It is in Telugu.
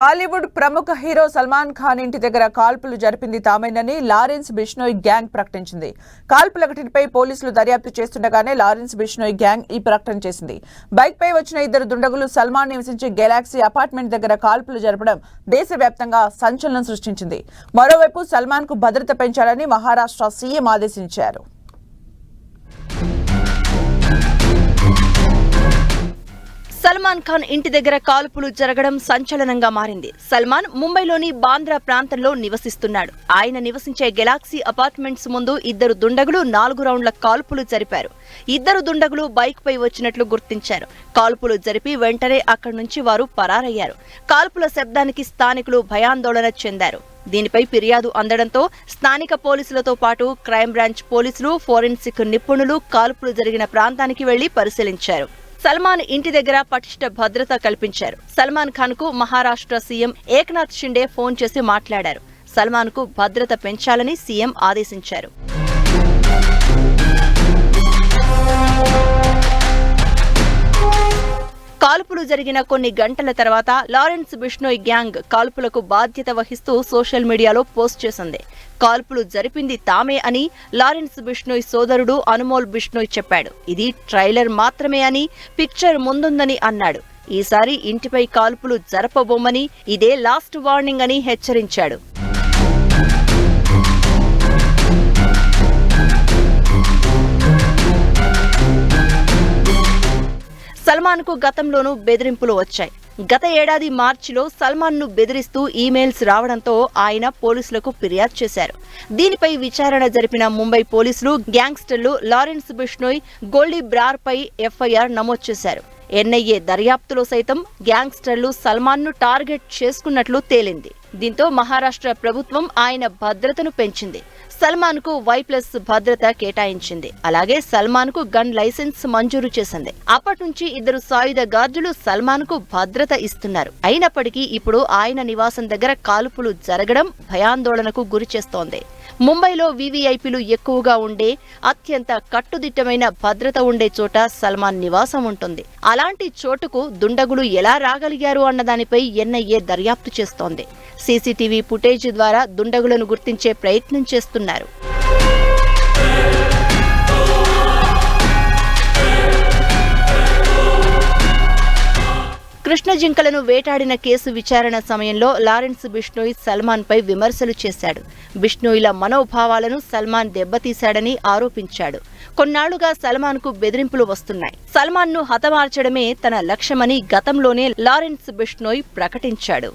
హాలీవుడ్ ప్రముఖ హీరో సల్మాన్ ఖాన్ ఇంటి దగ్గర కాల్పులు జరిపింది తామేనని లారెన్స్ బిష్నోయ్ గ్యాంగ్ ప్రకటించింది. కాల్పుల ఘటనపై పోలీసులు దర్యాప్తు చేస్తుండగానే లారెన్స్ బిష్నోయ్ గ్యాంగ్ ఈ ప్రకటన చేసింది. బైక్ పై వచ్చిన ఇద్దరు దుండగులు సల్మాన్ నివసించే గెలాక్సీ అపార్ట్మెంట్ దగ్గర కాల్పులు జరపడం దేశవ్యాప్తంగా సంచలనం సృష్టించింది. మరోవైపు సల్మాన్ కు భద్రత పెంచాలని మహారాష్ట్ర సీఎం ఆదేశించారు. సల్మాన్ ఖాన్ ఇంటి దగ్గర కాల్పులు జరగడం సంచలనంగా మారింది. సల్మాన్ ముంబైలోని బాంద్రా ప్రాంతంలో నివసిస్తున్నాడు. ఆయన నివసించే గెలాక్సీ అపార్ట్మెంట్స్ ముందు ఇద్దరు దుండగులు 4 రౌండ్ల కాల్పులు జరిపారు. ఇద్దరు దుండగులు బైక్ పై వచ్చినట్లు గుర్తించారు. కాల్పులు జరిపి వెంటనే అక్కడి నుంచి వారు పరారయ్యారు. కాల్పుల శబ్దానికి స్థానికులు భయాందోళన చెందారు. దీనిపై ఫిర్యాదు అందడంతో స్థానిక పోలీసులతో పాటు క్రైమ్ బ్రాంచ్ పోలీసులు, ఫోరెన్సిక్ నిపుణులు కాల్పులు జరిగిన ప్రాంతానికి వెళ్లి పరిశీలించారు. సల్మాన్ ఇంటి దగ్గర పటిష్ట భద్రత కల్పించారు. సల్మాన్ ఖాన్ కు మహారాష్ట్ర సీఎం ఏక్నాథ్ షిండే ఫోన్ చేసి మాట్లాడారు. సల్మాన్ కు భద్రత పెంచాలని సీఎం ఆదేశించారు. కాల్పులు జరిగిన కొన్ని గంటల తర్వాత లారెన్స్ బిష్నోయ్ గ్యాంగ్ కాల్పులకు బాధ్యత వహిస్తూ సోషల్ మీడియాలో పోస్ట్ చేసింది. కాల్పులు జరిపింది తామే అని లారెన్స్ బిష్నోయ్ సోదరుడు అనుమోల్ బిష్నోయ్ చెప్పాడు. ఇది ట్రైలర్ మాత్రమే అని, పిక్చర్ ముందుందని అన్నాడు. ఈసారి ఇంటిపై కాల్పులు జరపబోమని, ఇదే లాస్ట్ వార్నింగ్ అని హెచ్చరించాడు. సల్మాన్ కు గతంలోనూ బెదిరింపులు వచ్చాయి. గత ఏడాది మార్చిలో సల్మాన్ ను బెదిరిస్తూ ఈమెయిల్స్ రావడంతో ఆయన పోలీసులకు ఫిర్యాదు చేశారు. దీనిపై విచారణ జరిపిన ముంబై పోలీసులు గ్యాంగ్స్టర్లు లారెన్స్ బిష్నోయ్, గోల్డీ బ్రార్ పై ఎఫ్ఐఆర్ నమోదు చేశారు. ఎన్ఐఏ దర్యాప్తులో సైతం గ్యాంగ్స్టర్లు సల్మాన్ ను టార్గెట్ చేసుకున్నట్లు తేలింది. దీంతో మహారాష్ట్ర ప్రభుత్వం ఆయన భద్రతను పెంచింది. సల్మాన్ కు Y+ భద్రత కేటాయించింది. అలాగే సల్మాన్ కు గన్ లైసెన్స్ మంజూరు చేసింది. అప్పటి నుంచి ఇద్దరు సాయుధ గార్డులు సల్మాన్ కు భద్రత ఇస్తున్నారు. అయినప్పటికీ ఇప్పుడు ఆయన నివాసం దగ్గర కాల్పులు జరగడం భయాందోళనకు గురి చేస్తోంది. ముంబైలో VVIPలు ఎక్కువగా ఉండే, అత్యంత కట్టుదిట్టమైన భద్రత ఉండే చోట సల్మాన్ నివాసం ఉంటుంది. అలాంటి చోటుకు దుండగులు ఎలా రాగలిగారు అన్నదానిపై NIA దర్యాప్తు చేస్తోంది. CCTV ఫుటేజ్ ద్వారా దుండగులను గుర్తించే ప్రయత్నం చేస్తున్నారు. కృష్ణ జింకలను వేటాడిన కేసు విచారణ సమయంలో లారెన్స్ బిష్నోయ్ సల్మాన్ పై విమర్శలు చేశాడు. బిష్నోయ్ల మనోభావాలను సల్మాన్ దెబ్బతీశాడని ఆరోపించాడు. కొన్నాళ్లుగా సల్మాన్ కు బెదిరింపులు వస్తున్నాయి. సల్మాన్ ను హతమార్చడమే తన లక్ష్యమని గతంలోనే లారెన్స్ బిష్నోయ్ ప్రకటించాడు.